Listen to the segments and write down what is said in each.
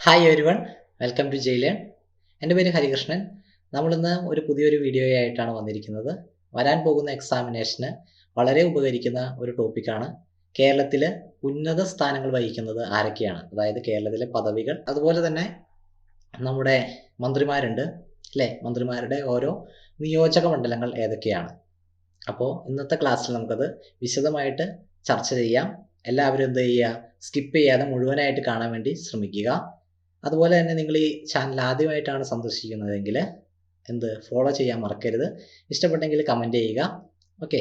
Hi everyone, welcome to ജയിലേൺ. എൻ്റെ പേര് ഹരികൃഷ്ണൻ. നമ്മളിന്ന് ഒരു പുതിയൊരു വീഡിയോയായിട്ടാണ് വന്നിരിക്കുന്നത്. വരാൻ പോകുന്ന എക്സാമിനേഷന് വളരെ ഉപകരിക്കുന്ന ഒരു ടോപ്പിക്കാണ്. കേരളത്തിൽ ഉന്നത സ്ഥാനങ്ങൾ വഹിക്കുന്നത് ആരൊക്കെയാണ്, അതായത് കേരളത്തിലെ പദവികൾ, അതുപോലെ തന്നെ നമ്മുടെ മന്ത്രിമാരുണ്ട് അല്ലേ, മന്ത്രിമാരുടെ ഓരോ നിയോജക മണ്ഡലങ്ങൾ ഏതൊക്കെയാണ്. അപ്പോൾ ഇന്നത്തെ ക്ലാസ്സിൽ നമുക്കത് വിശദമായിട്ട് ചർച്ച ചെയ്യാം. എല്ലാവരും എന്ത് ചെയ്യുക, സ്കിപ്പ് ചെയ്യാതെ മുഴുവനായിട്ട് കാണാൻ വേണ്ടി ശ്രമിക്കുക. അതുപോലെ തന്നെ നിങ്ങൾ ഈ ചാനൽ ആദ്യമായിട്ടാണ് സന്ദർശിക്കുന്നതെങ്കിൽ ഫോളോ ചെയ്യാൻ മറക്കരുത്. ഇഷ്ടപ്പെട്ടെങ്കിൽ കമൻറ്റ് ചെയ്യുക. ഓക്കെ,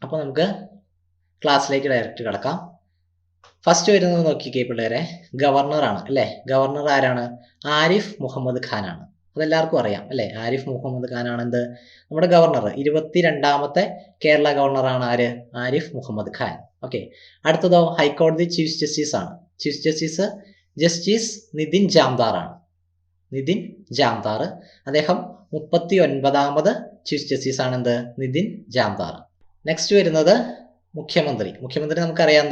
അപ്പോൾ നമുക്ക് ക്ലാസ്സിലേക്ക് ഡയറക്റ്റ് കിടക്കാം. ഫസ്റ്റ് വരുന്നത് നോക്കിക്കേ പിള്ളേരെ, ഗവർണറാണ് അല്ലേ. ഗവർണർ ആരാണ്? ആരിഫ് മുഹമ്മദ് ഖാനാണ്. അതെല്ലാവർക്കും അറിയാം അല്ലേ. ആരിഫ് മുഹമ്മദ് ഖാനാണ് നമ്മുടെ ഗവർണർ. 22ാമത്തെ കേരള ഗവർണറാണ് ആര്? ആരിഫ് മുഹമ്മദ് ഖാൻ. ഓക്കെ, അടുത്തതോ ഹൈക്കോടതി ചീഫ് ജസ്റ്റിസ് ആണ്. Chief justice justice Nitin Jamdar ആണ്. നിതിൻ ജാംദാർ, അദ്ദേഹം 39ാമത് ചീഫ് ജസ്റ്റിസ് ആണ് നിതിൻ ജാംദാർ. നെക്സ്റ്റ് വരുന്നത് മുഖ്യമന്ത്രി. മുഖ്യമന്ത്രി നമുക്കറിയാം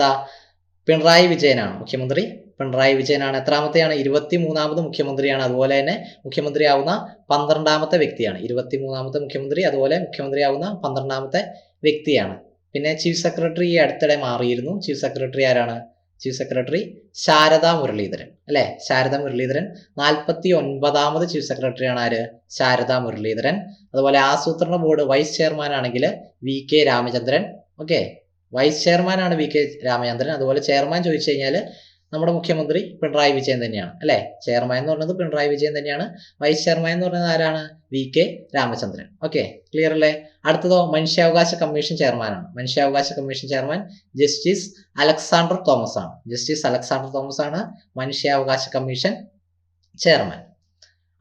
പിണറായി വിജയനാണ്. മുഖ്യമന്ത്രി പിണറായി വിജയനാണ്. എത്രാമത്തെയാണ്? 23ാമത് മുഖ്യമന്ത്രിയാണ്. അതുപോലെ തന്നെ മുഖ്യമന്ത്രിയാവുന്ന 12ാമത്തെ വ്യക്തിയാണ്. 23ാമത്തെ മുഖ്യമന്ത്രി, അതുപോലെ മുഖ്യമന്ത്രിയാവുന്ന 12ാമത്തെ വ്യക്തിയാണ്. പിന്നെ ചീഫ് സെക്രട്ടറി ഈ അടുത്തിടെ മാറിയിരുന്നു. ചീഫ് സെക്രട്ടറി ആരാണ്? ചീഫ് സെക്രട്ടറി ശാരദാ മുരളീധരൻ അല്ലേ. ശാരദാ മുരളീധരൻ 49ാമത് ചീഫ് സെക്രട്ടറിയാണ് ആര്? ശാരദാ മുരളീധരൻ. അതുപോലെ ആസൂത്രണ ബോർഡ് വൈസ് ചെയർമാൻ ആണെങ്കിൽ VK Ramachandran. Okay, vice chairman ആണ് VK രാമചന്ദ്രൻ. അതുപോലെ ചെയർമാൻ ചോദിച്ചു കഴിഞ്ഞാൽ നമ്മുടെ മുഖ്യമന്ത്രി പിണറായി വിജയൻ തന്നെയാണ് അല്ലേ. ചെയർമാൻ എന്ന് പറയുന്നത് പിണറായി വിജയൻ തന്നെയാണ്. വൈസ് ചെയർമാൻ എന്ന് പറയുന്നത് ആരാണ്? VK രാമചന്ദ്രൻ. ഓക്കെ, ക്ലിയർ അല്ലേ. അടുത്തതോ മനുഷ്യാവകാശ കമ്മീഷൻ ചെയർമാനാണ്. മനുഷ്യാവകാശ commission chairman justice Alexander Thomas ആണ്. ജസ്റ്റിസ് അലക്സാണ്ടർ തോമസ് ആണ് മനുഷ്യാവകാശ കമ്മീഷൻ ചെയർമാൻ.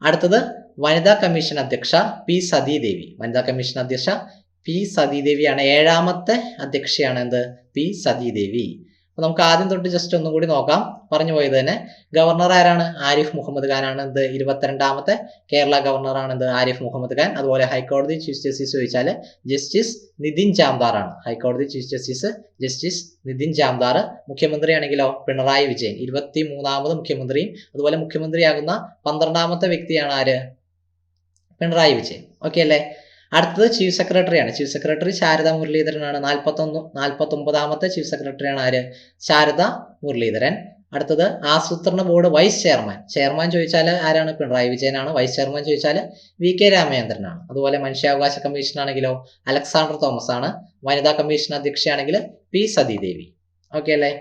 അടുത്തത് വനിതാ കമ്മീഷൻ അധ്യക്ഷ P സതീദേവി. വനിതാ കമ്മീഷൻ അധ്യക്ഷ P സതീദേവിയാണ്. 7ാമത്തെ അധ്യക്ഷയാണ് P സതീദേവി. അപ്പൊ നമുക്ക് ആദ്യം തൊട്ട് ജസ്റ്റ് ഒന്നും കൂടി നോക്കാം. പറഞ്ഞു പോയത് തന്നെ, ഗവർണർ ആരാണ്? ആരിഫ് മുഹമ്മദ് ഖാൻ ആണ്. 22ാമത്തെ കേരള ഗവർണർ ആണ് ആരിഫ് മുഹമ്മദ് ഖാൻ. അതുപോലെ ഹൈക്കോടതി ചീഫ് ജസ്റ്റിസ് ചോദിച്ചാൽ ജസ്റ്റിസ് നിതിൻ ജാംദാർ ആണ്. ഹൈക്കോടതി chief justice justice Nitin Jamdar. മുഖ്യമന്ത്രി ആണെങ്കിലോ പിണറായി വിജയൻ, 23ാമത് മുഖ്യമന്ത്രിയും അതുപോലെ മുഖ്യമന്ത്രിയാകുന്ന 12ാമത്തെ വ്യക്തിയാണ് ആര്? പിണറായി വിജയൻ. ഓക്കെ അല്ലേ. അടുത്തത് ചീഫ് സെക്രട്ടറിയാണ്. ചീഫ് സെക്രട്ടറി ശാരദാ മുരളീധരനാണ്. 49ാമത്തെ ചീഫ് സെക്രട്ടറിയാണ് ആര്? ശാരദാ മുരളീധരൻ. അടുത്തത് ആസൂത്രണ ബോർഡ് വൈസ് ചെയർമാൻ. ചെയർമാൻ ചോദിച്ചാൽ ആരാണ്? പിണറായി വിജയനാണ്. വൈസ് ചെയർമാൻ ചോദിച്ചാൽ VK രാമചന്ദ്രനാണ്. അതുപോലെ മനുഷ്യാവകാശ കമ്മീഷൻ ആണെങ്കിലോ അലക്സാണ്ടർ തോമസ് ആണ്. വനിതാ കമ്മീഷൻ അധ്യക്ഷയാണെങ്കിൽ P സതീദേവി. ഓക്കെ അല്ലേ.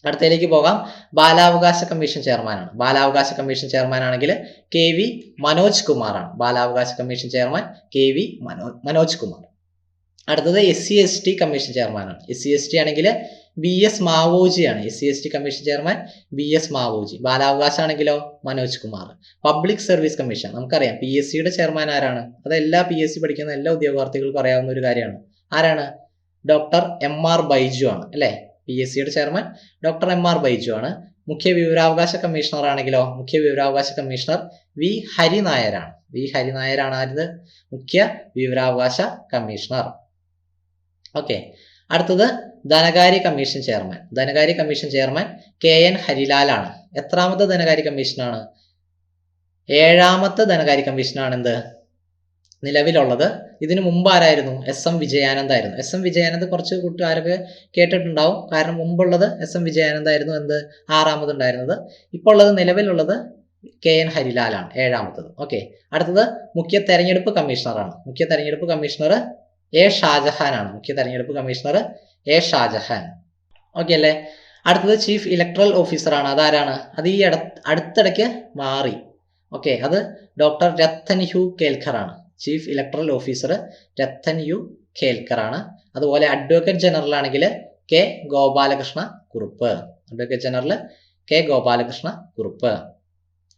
അടുത്തതിലേക്ക് പോകാം. ബാലാവകാശ കമ്മീഷൻ ചെയർമാനാണ്. ബാലാവകാശ കമ്മീഷൻ ചെയർമാൻ ആണെങ്കിൽ KV മനോജ് കുമാർ ആണ്. ബാലാവകാശ commission chairman KV Manoj Kumar. അടുത്തത് SC/ST കമ്മീഷൻ ചെയർമാനാണ്. SC/ST ആണെങ്കിൽ BS മാവോജി ആണ്. SC/ST commission chairman BS Maoji. ബാലാവകാശ ആണെങ്കിലോ Manoj Kumar. Public service commission നമുക്കറിയാം. PSCയുടെ ചെയർമാൻ ആരാണ്? അത് എല്ലാ PSC പഠിക്കുന്ന എല്ലാ ഉദ്യോഗാർത്ഥികൾക്കും അറിയാവുന്ന ഒരു കാര്യമാണ്. ആരാണ്? ഡോക്ടർ MR ബൈജു ആണ് അല്ലേ. PSCയുടെ ചെയർമാൻ ഡോക്ടർ MR ബൈജു ആണ്. മുഖ്യ വിവരാവകാശ കമ്മീഷണർ ആണെങ്കിലോ മുഖ്യ വിവരാവകാശ കമ്മീഷണർ V ഹരിനായരാണ്. V ഹരിനായരാണ് ആര്? മുഖ്യ വിവരാവകാശ കമ്മീഷണർ. ഓക്കെ, അടുത്തത് ധനകാര്യ കമ്മീഷൻ ചെയർമാൻ. ധനകാര്യ കമ്മീഷൻ ചെയർമാൻ KN ഹരിലാൽ ആണ്. എത്രാമത്തെ ധനകാര്യ കമ്മീഷനാണ്? 7ാമത്തെ ധനകാര്യ കമ്മീഷനാണ് നിലവിലുള്ളത്. ഇതിനു മുമ്പ് ആരായിരുന്നു? SM വിജയാനന്ദ് ആയിരുന്നു. SM വിജയാനന്ദ് കുറച്ച് കൂട്ടുകാരൊക്കെ കേട്ടിട്ടുണ്ടാവും. കാരണം മുമ്പുള്ളത് SM വിജയാനന്ദ് ആയിരുന്നു 6ാമത് ഉണ്ടായിരുന്നത്. ഇപ്പോൾ ഉള്ളത് നിലവിലുള്ളത് KN ഹരിലാലാണ്, 7ാമത്തത്. ഓക്കെ, അടുത്തത് മുഖ്യ തെരഞ്ഞെടുപ്പ് കമ്മീഷണറാണ്. മുഖ്യ തെരഞ്ഞെടുപ്പ് കമ്മീഷണർ A ഷാജഹാൻ ആണ്. മുഖ്യ തെരഞ്ഞെടുപ്പ് കമ്മീഷണർ A ഷാജഹാൻ. ഓക്കെ അല്ലേ. അടുത്തത് ചീഫ് ഇലക്ട്രൽ ഓഫീസർ ആണ്. അതാരാണ്? അത് ഈ അടുത്തിടയ്ക്ക് മാറി. ഓക്കെ, അത് ഡോക്ടർ രത്തൻ ഹ്യൂ കേൽക്കർ ആണ്. Chief electoral officer Rathan U Kelkar ആണ്. അതുപോലെ അഡ്വക്കേറ്റ് ജനറൽ ആണെങ്കിൽ K Gopalakrishna Kurup. Advocate general K Gopalakrishna Kurup.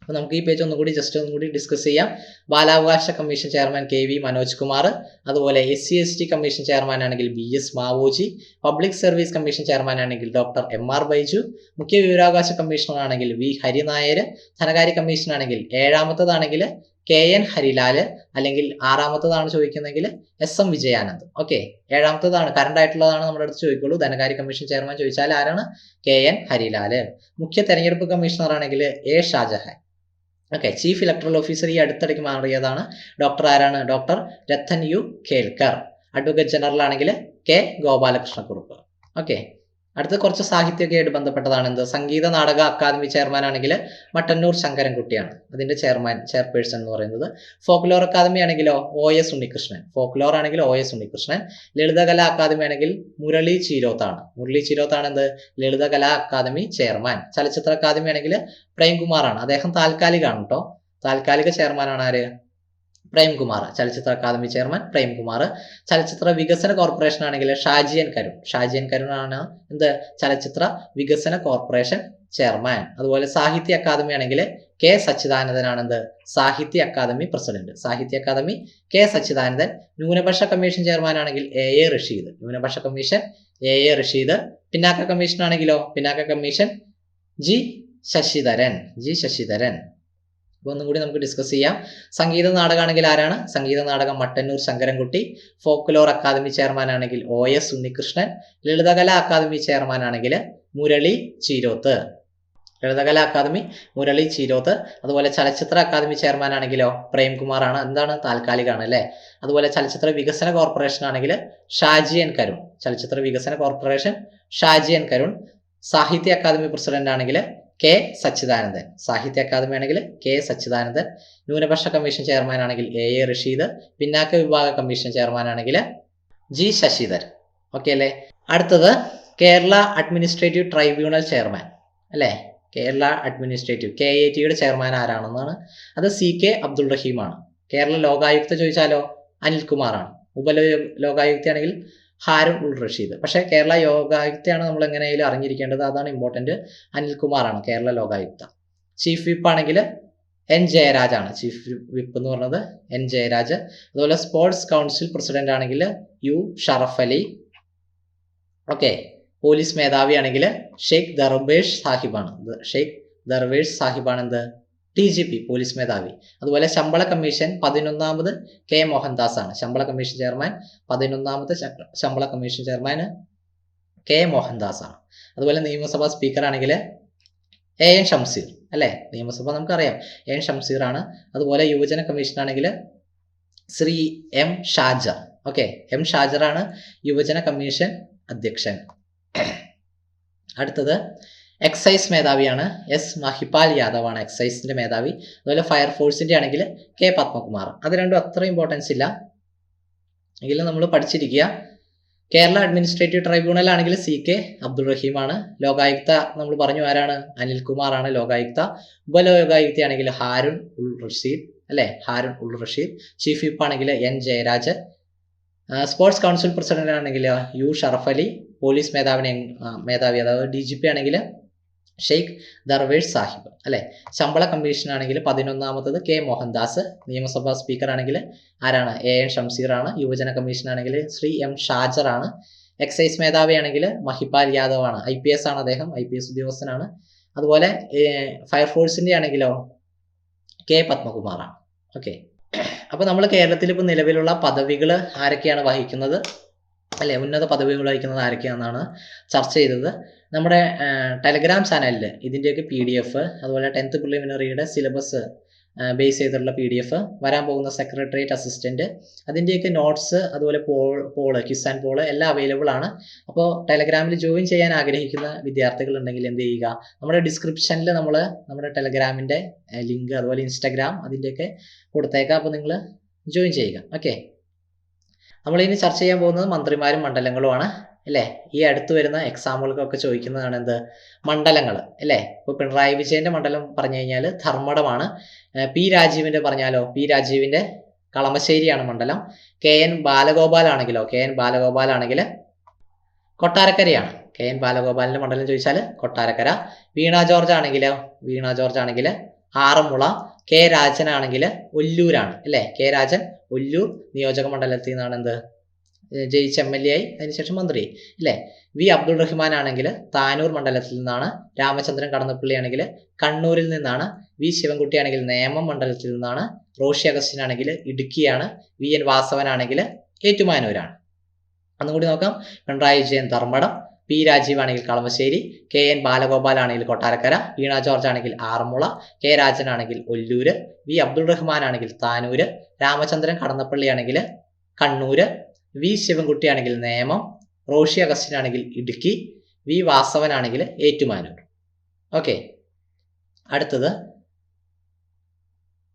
അപ്പോൾ നമുക്ക് ഈ പേജ് ഒന്നുകൂടി ഡിസ്കസ് ചെയ്യാം. ബാലാവകാശ commission chairman KV Manoj Kumar. അതുപോലെ SC/ST കമ്മീഷൻ ചെയർമാൻ ആണെങ്കിൽ BS Mavoji. Public service commission chairman ആണെങ്കിൽ ഡോക്ടർ MR ബൈജു. മുഖ്യ വിവരാവകാശ കമ്മീഷണർ ആണെങ്കിൽ V ഹരിനായർ. ധനകാര്യ കമ്മീഷൻ ആണെങ്കിൽ 7ാമത്തതാണെങ്കിൽ KN ഹരിലാൽ, അല്ലെങ്കിൽ 6-ാമത്തതാണ് ചോദിക്കുന്നതെങ്കിൽ SM വിജയാനന്ദ്. ഓക്കെ, 7-ാമത്തതാണ് കറണ്ട് ആയിട്ടുള്ളതാണ് നമ്മുടെ അടുത്ത് ചോദിക്കുള്ളൂ. ധനകാര്യ കമ്മീഷൻ ചെയർമാൻ ചോദിച്ചാൽ ആരാണ്? KN ഹരിലാൽ. മുഖ്യ തെരഞ്ഞെടുപ്പ് കമ്മീഷണർ ആണെങ്കിൽ A Shajahan. Okay, chief electoral officer ഈ അടുത്തിടയ്ക്ക് മാറിയതാണ്. ഡോക്ടർ ആരാണ്? Doctor Rathan U Kelkar. Advocate general ആണെങ്കിൽ K ഗോപാലകൃഷ്ണക്കുറുപ്പ്. ഓക്കെ, അടുത്ത കുറച്ച് സാഹിത്യമൊക്കെ ആയിട്ട് ബന്ധപ്പെട്ടതാണ്. എന്ത്? സംഗീത നാടക അക്കാദമി ചെയർമാൻ ആണെങ്കിൽ മട്ടന്നൂർ ശങ്കരൻകുട്ടിയാണ് അതിന്റെ ചെയർപേഴ്സൺ എന്ന് പറയുന്നത്. ഫോക്ലോർ അക്കാദമി ആണെങ്കിലോ OS ഉണ്ണികൃഷ്ണൻ. ഫോക്ലോർ ആണെങ്കിൽ OS ഉണ്ണികൃഷ്ണൻ. ലളിതകലാ അക്കാദമി ആണെങ്കിൽ മുരളി ചീരോത്താണ്. മുരളി ചീരോത്താണ് എന്ത്? Lalithakala academy chairman. Chalachitra academy ആണെങ്കിൽ പ്രേംകുമാറാണ്. അദ്ദേഹം താൽക്കാലികമാണ് കേട്ടോ. താൽക്കാലിക ചെയർമാനാണ് ആര്? പ്രേംകുമാർ. ചലച്ചിത്ര അക്കാദമി ചെയർമാൻ പ്രേംകുമാർ. ചലച്ചിത്ര വികസന കോർപ്പറേഷൻ ആണെങ്കിൽ ഷാജി എൻ കരുൺ ആണ് എന്ത്? ചലച്ചിത്ര വികസന കോർപ്പറേഷൻ ചെയർമാൻ. അതുപോലെ സാഹിത്യ അക്കാദമി ആണെങ്കിൽ K സച്ചിദാനന്ദനാണ് എന്ത്? സാഹിത്യ അക്കാദമി പ്രസിഡന്റ്. സാഹിത്യ അക്കാദമി K സച്ചിദാനന്ദൻ. ന്യൂനപക്ഷ കമ്മീഷൻ ചെയർമാൻ ആണെങ്കിൽ AA റഷീദ്. ന്യൂനപക്ഷ കമ്മീഷൻ AA റഷീദ്. പിന്നാക്ക കമ്മീഷൻ ആണെങ്കിലോ പിന്നാക്ക കമ്മീഷൻ G ശശിധരൻ. ഒന്നും കൂടി നമുക്ക് ഡിസ്കസ് ചെയ്യാം. സംഗീത നാടകമാണെങ്കിൽ ആരാണ്? Sangeetha Nadakam Mattannur Sankarankutty. Folklore academy chairman ആണെങ്കിൽ OS Unnikrishnan. Lalithakala academy chairman ആണെങ്കിൽ മുരളി ചീരോത്ത്. ലളിതകലാ അക്കാദമി മുരളി ചീരോത്ത്. അതുപോലെ ചലച്ചിത്ര അക്കാദമി ചെയർമാൻ ആണെങ്കിലോ പ്രേംകുമാറാണ്. എന്താണ്? താൽക്കാലികമാണ് അല്ലേ. അതുപോലെ ചലച്ചിത്ര വികസന കോർപ്പറേഷൻ ആണെങ്കിൽ ഷാജി എൻ കരുൺ. ചലച്ചിത്ര വികസന corporation Shaji N Karun. Sahitya Akademi president ആണെങ്കിൽ K സച്ചിദാനന്ദൻ. സാഹിത്യ അക്കാദമി ആണെങ്കിൽ K സച്ചിദാനന്ദൻ. ന്യൂനപക്ഷ കമ്മീഷൻ ചെയർമാൻ ആണെങ്കിൽ AA റഷീദ്. പിന്നാക്ക വിഭാഗ കമ്മീഷൻ ചെയർമാൻ ആണെങ്കിൽ G ശശിധരൻ. ഓക്കെ അല്ലേ. അടുത്തത് കേരള അഡ്മിനിസ്ട്രേറ്റീവ് ട്രൈബ്യൂണൽ ചെയർമാൻ അല്ലേ. കേരള അഡ്മിനിസ്ട്രേറ്റീവ് KATയുടെ ചെയർമാൻ ആരാണെന്നാണ്? അത് CK അബ്ദുൾ റഹീമാണ്. കേരള ലോകായുക്ത ചോദിച്ചാലോ അനിൽകുമാറാണ്. ഉപലോകായുക്ത ആണെങ്കിൽ ഹാരൂൺ ഉൾ റഷീദ്. പക്ഷേ കേരള ലോകായുക്തയാണ് നമ്മൾ എങ്ങനെയായാലും അറിഞ്ഞിരിക്കേണ്ടത്. അതാണ് ഇമ്പോർട്ടന്റ്. അനിൽകുമാറാണ് കേരള ലോകായുക്ത. ചീഫ് വിപ്പ് ആണെങ്കിൽ N ജയരാജാണ്. ചീഫ് വിപ്പ് എന്ന് പറഞ്ഞത് N ജയരാജ്. അതുപോലെ സ്പോർട്സ് കൗൺസിൽ പ്രസിഡന്റ് ആണെങ്കിൽ U Sharaf Ali. Okay, police മേധാവി ആണെങ്കിൽ ഷെയ്ഖ് ദർവേഷ് സാഹിബാണ് എന്ത്? DGP പോലീസ് മേധാവി. അതുപോലെ ശമ്പള കമ്മീഷൻ 11ാമത് K മോഹൻദാസ് ആണ്. ശമ്പള കമ്മീഷൻ ചെയർമാൻ 11ാമത്തെ ശമ്പള കമ്മീഷൻ ചെയർമാൻ K മോഹൻദാസ് ആണ്. അതുപോലെ നിയമസഭാ സ്പീക്കർ ആണെങ്കിൽ AN ഷംസീർ അല്ലേ. നിയമസഭ നമുക്കറിയാം AN ഷംസീർ ആണ്. അതുപോലെ യുവജന കമ്മീഷൻ ആണെങ്കിൽ Shri M Shajar. Okay, M ഷാജറാണ് യുവജന കമ്മീഷൻ അധ്യക്ഷൻ. അടുത്തത് എക്സൈസ് മേധാവിയാണ് S മഹിപാൽ യാദവ് ആണ് എക്സൈസിന്റെ മേധാവി. അതുപോലെ ഫയർഫോഴ്സിന്റെ ആണെങ്കിൽ K പത്മകുമാർ. അത് രണ്ടും അത്ര ഇമ്പോർട്ടൻസ് ഇല്ല എങ്കിലും നമ്മൾ പഠിച്ചിരിക്കുക. കേരള അഡ്മിനിസ്ട്രേറ്റീവ് ട്രൈബ്യൂണൽ ആണെങ്കിൽ CK അബ്ദുൾ റഹീമാണ്. ലോകായുക്ത നമ്മൾ പറഞ്ഞു ആരാണ്? അനിൽകുമാറാണ് ലോകായുക്ത. ഉപലോകായുക്ത ആണെങ്കിൽ ഹാരൂൺ ഉൾ റഷീദ്. ചീഫ് വിപ്പ് ആണെങ്കിൽ N Jayaraj. Sports council president ആണെങ്കിൽ U ഷറഫ് അലി. പോലീസ് മേധാവി അതായത് DGP ആണെങ്കിൽ ഷെയ്ഖ് ദർവേഷ് സാഹിബ് അല്ലെ. ശമ്പള കമ്മീഷൻ ആണെങ്കിൽ 11ാമത്തത് K മോഹൻദാസ്. നിയമസഭാ സ്പീക്കർ ആണെങ്കിൽ ആരാണ്? AN ഷംസീർ ആണ്. യുവജന കമ്മീഷൻ ആണെങ്കിൽ ശ്രീ M ഷാജർ ആണ്. എക്സൈസ് മേധാവി ആണെങ്കിൽ മഹിപാൽ യാദവ് ആണ്. IPS ആണ് അദ്ദേഹം, IPS ഉദ്യോഗസ്ഥനാണ്. അതുപോലെ ഫയർഫോഴ്സിന്റെ ആണെങ്കിലോ K പത്മകുമാറാണ്. ഓക്കെ, അപ്പോൾ നമ്മൾ കേരളത്തിൽ ഇപ്പോൾ നിലവിലുള്ള പദവികൾ ആരൊക്കെയാണ് വഹിക്കുന്നത് അല്ലെ, ഉന്നത പദവികൾ വഹിക്കുന്നത് ആരൊക്കെയാണെന്നാണ് ചർച്ച ചെയ്തത്. നമ്മുടെ ടെലഗ്രാം ചാനലിൽ ഇതിൻ്റെയൊക്കെ PDF, അതുപോലെ 10th പ്രിലിമിനറിയുടെ സിലബസ് ബേസ് ചെയ്തിട്ടുള്ള PDF, വരാൻ പോകുന്ന സെക്രട്ടേറിയറ്റ് അസിസ്റ്റന്റ്, അതിൻ്റെയൊക്കെ നോട്ട്സ്, അതുപോലെ ക്വിസ് ആൻഡ് പോള് എല്ലാം അവൈലബിൾ ആണ്. അപ്പോൾ ടെലഗ്രാമിൽ ജോയിൻ ചെയ്യാൻ ആഗ്രഹിക്കുന്ന വിദ്യാർത്ഥികൾ ഉണ്ടെങ്കിൽ എന്ത് ചെയ്യുക, നമ്മുടെ ഡിസ്ക്രിപ്ഷനിൽ നമ്മുടെ ടെലഗ്രാമിൻ്റെ ലിങ്ക്, അതുപോലെ ഇൻസ്റ്റാഗ്രാം അതിൻ്റെയൊക്കെ കൊടുത്തേക്കാം. അപ്പോൾ നിങ്ങൾ ജോയിൻ ചെയ്യുക. ഓക്കെ, നമ്മളിനി ചർച്ച ചെയ്യാൻ പോകുന്നത് മന്ത്രിമാരും മണ്ഡലങ്ങളുമാണ് അല്ലേ. ഈ അടുത്ത് വരുന്ന എക്സാമുകൾക്കൊക്കെ ചോദിക്കുന്നതാണ് എന്ത്? മണ്ഡലങ്ങൾ അല്ലേ. ഇപ്പോൾ പിണറായി വിജയന്റെ മണ്ഡലം പറഞ്ഞു കഴിഞ്ഞാൽ ധർമ്മടമാണ്. P രാജീവിന്റെ പറഞ്ഞാലോ P രാജീവിന്റെ കളമശ്ശേരിയാണ് മണ്ഡലം. KN ബാലഗോപാൽ ആണെങ്കിൽ കൊട്ടാരക്കരയാണ്. KN ബാലഗോപാലിന്റെ മണ്ഡലം ചോദിച്ചാൽ കൊട്ടാരക്കര. വീണ ജോർജ് ആണെങ്കിൽ ആറന്മുള. K രാജൻ ആണെങ്കിൽ ഒല്ലൂരാണ് അല്ലേ. K രാജൻ ഒല്ലൂർ നിയോജക മണ്ഡലത്തിൽ നിന്നാണ് എന്ത്? ജയിച്ച് MLA ആയി, അതിനുശേഷം മന്ത്രിയായി അല്ലേ. വി അബ്ദുൾ റഹ്മാൻ ആണെങ്കിൽ താനൂർ മണ്ഡലത്തിൽ നിന്നാണ്. രാമചന്ദ്രൻ കടന്നപ്പള്ളി ആണെങ്കിൽ കണ്ണൂരിൽ നിന്നാണ്. വി ശിവൻകുട്ടി ആണെങ്കിൽ നേമം മണ്ഡലത്തിൽ നിന്നാണ്. റോഷി അഗസ്റ്റിൻ ആണെങ്കിൽ ഇടുക്കിയാണ്. VN വാസവൻ ആണെങ്കിൽ ഏറ്റുമാനൂരാണ്. ഒന്നുകൂടി നോക്കാം. പിണറായി വിജയൻ ധർമ്മടം, P രാജീവ് ആണെങ്കിൽ കളമശ്ശേരി, KN ബാലഗോപാൽ ആണെങ്കിൽ കൊട്ടാരക്കര, വീണ ജോർജ് ആണെങ്കിൽ ആറന്മുള, K രാജൻ ആണെങ്കിൽ ഒല്ലൂര്, വി അബ്ദുൾ റഹ്മാൻ ആണെങ്കിൽ താനൂര്, രാമചന്ദ്രൻ കടന്നപ്പള്ളി ആണെങ്കിൽ കണ്ണൂര്, വി ശിവൻകുട്ടി ആണെങ്കിൽ നേമം, റോഷി അഗസ്റ്റിൻ ആണെങ്കിൽ ഇടുക്കി, വി വാസവൻ ആണെങ്കിൽ ഏറ്റുമാനൂർ. ഓക്കെ, അടുത്തത്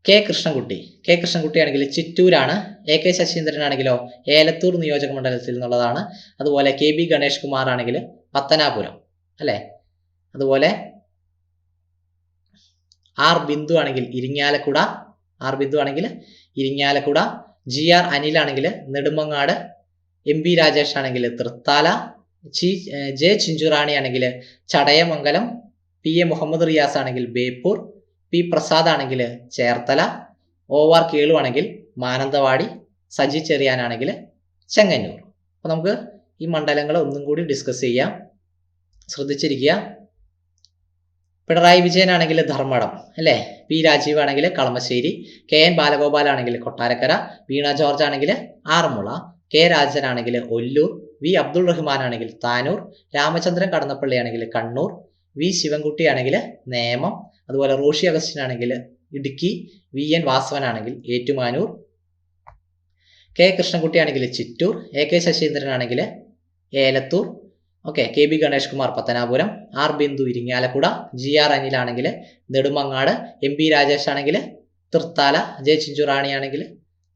K കൃഷ്ണൻകുട്ടി ആണെങ്കിൽ ചിറ്റൂരാണ്. AK ശശീന്ദ്രൻ ആണെങ്കിലോ ഏലത്തൂർ നിയോജക മണ്ഡലത്തിൽ നിന്നുള്ളതാണ്. അതുപോലെ KB ഗണേഷ് കുമാർ ആണെങ്കിൽ പത്തനാപുരം അല്ലേ. അതുപോലെ R ബിന്ദു ആണെങ്കിൽ ഇരിങ്ങാലക്കുട, GR അനിൽ ആണെങ്കിൽ നെടുമങ്ങാട്, MB രാജേഷ് ആണെങ്കിൽ തൃത്താല, J ചിഞ്ചുറാണി ആണെങ്കിൽ ചടയമംഗലം, PA മുഹമ്മദ് റിയാസ് ആണെങ്കിൽ ബേപ്പൂർ, P പ്രസാദ് ആണെങ്കിൽ ചേർത്തല, OR കേളു ആണെങ്കിൽ മാനന്തവാടി, സജി ചെറിയാൻ ആണെങ്കിൽ ചെങ്ങന്നൂർ. അപ്പോൾ നമുക്ക് ഈ മണ്ഡലങ്ങൾ ഒന്നും കൂടി ഡിസ്കസ് ചെയ്യാം, ശ്രദ്ധിച്ചിരിക്കുക. പിണറായി വിജയൻ ആണെങ്കിൽ ധർമ്മടം അല്ലേ. P രാജീവ് ആണെങ്കിൽ കളമശ്ശേരി, KN ബാലഗോപാൽ ആണെങ്കിൽ കൊട്ടാരക്കര, വീണ ജോർജ് ആണെങ്കിൽ ആറന്മുള, K രാജൻ ആണെങ്കിൽ ഒല്ലൂർ, വി അബ്ദുൾ റഹ്മാൻ ആണെങ്കിൽ താനൂർ, രാമചന്ദ്രൻ കടന്നപ്പള്ളി ആണെങ്കിൽ കണ്ണൂർ, വി ശിവൻകുട്ടി ആണെങ്കിൽ നേമം, അതുപോലെ റോഷി അഗസ്റ്റിൻ ആണെങ്കിൽ ഇടുക്കി, VN വാസവൻ ആണെങ്കിൽ ഏറ്റുമാനൂർ, K കൃഷ്ണൻകുട്ടി ആണെങ്കിൽ ചിറ്റൂർ, AK ശശീന്ദ്രൻ ആണെങ്കിൽ Elathur, okay, KB Ganesh Kumar Pathanapuram, R Bindu Irinjalakuda, GR Anil ആണെങ്കിൽ നെടുമങ്ങാട്, MB രാജേഷ് ആണെങ്കിൽ തൃത്താല, J ചിഞ്ചുറാണി ആണെങ്കിൽ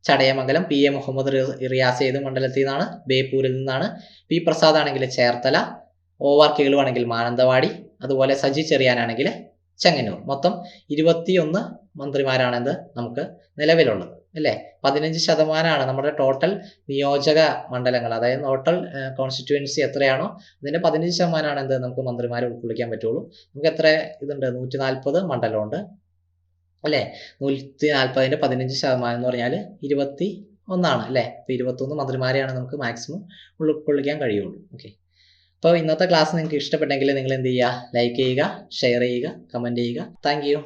ചടയമംഗലം, PA മുഹമ്മദ് റിയാസ് ഏത് മണ്ഡലത്തിൽ നിന്നാണ്, ബേപ്പൂരിൽ നിന്നാണ്, P പ്രസാദ് ആണെങ്കിൽ ചേർത്തല, OR കേളു ആണെങ്കിൽ മാനന്തവാടി, അതുപോലെ സജി ചെറിയാനാണെങ്കിൽ ചെങ്ങന്നൂർ. മൊത്തം 21 മന്ത്രിമാരാണെന്ന് നമുക്ക് നിലവിലുള്ളത് അല്ലേ. 15% നമ്മുടെ ടോട്ടൽ നിയോജക മണ്ഡലങ്ങൾ, അതായത് ടോട്ടൽ കോൺസ്റ്റിറ്റ്യുവൻസി എത്രയാണോ അതിൻ്റെ 15% എന്ത് നമുക്ക് മന്ത്രിമാരെ ഉൾക്കൊള്ളിക്കാൻ പറ്റുള്ളൂ. നമുക്ക് എത്ര ഇതുണ്ട്, 140 മണ്ഡലമുണ്ട് അല്ലേ. 140ൻ്റെ 15% എന്ന് പറഞ്ഞാൽ 21 അല്ലേ. അപ്പോൾ 21 മന്ത്രിമാരെയാണ് നമുക്ക് മാക്സിമം ഉൾക്കൊള്ളിക്കാൻ കഴിയുള്ളൂ. ഓക്കെ, അപ്പോൾ ഇന്നത്തെ ക്ലാസ് നിങ്ങൾക്ക് ഇഷ്ടപ്പെട്ടെങ്കിൽ നിങ്ങൾ എന്ത് ചെയ്യുക, ലൈക്ക് ചെയ്യുക, ഷെയർ ചെയ്യുക, കമൻറ്റ് ചെയ്യുക. Thank you.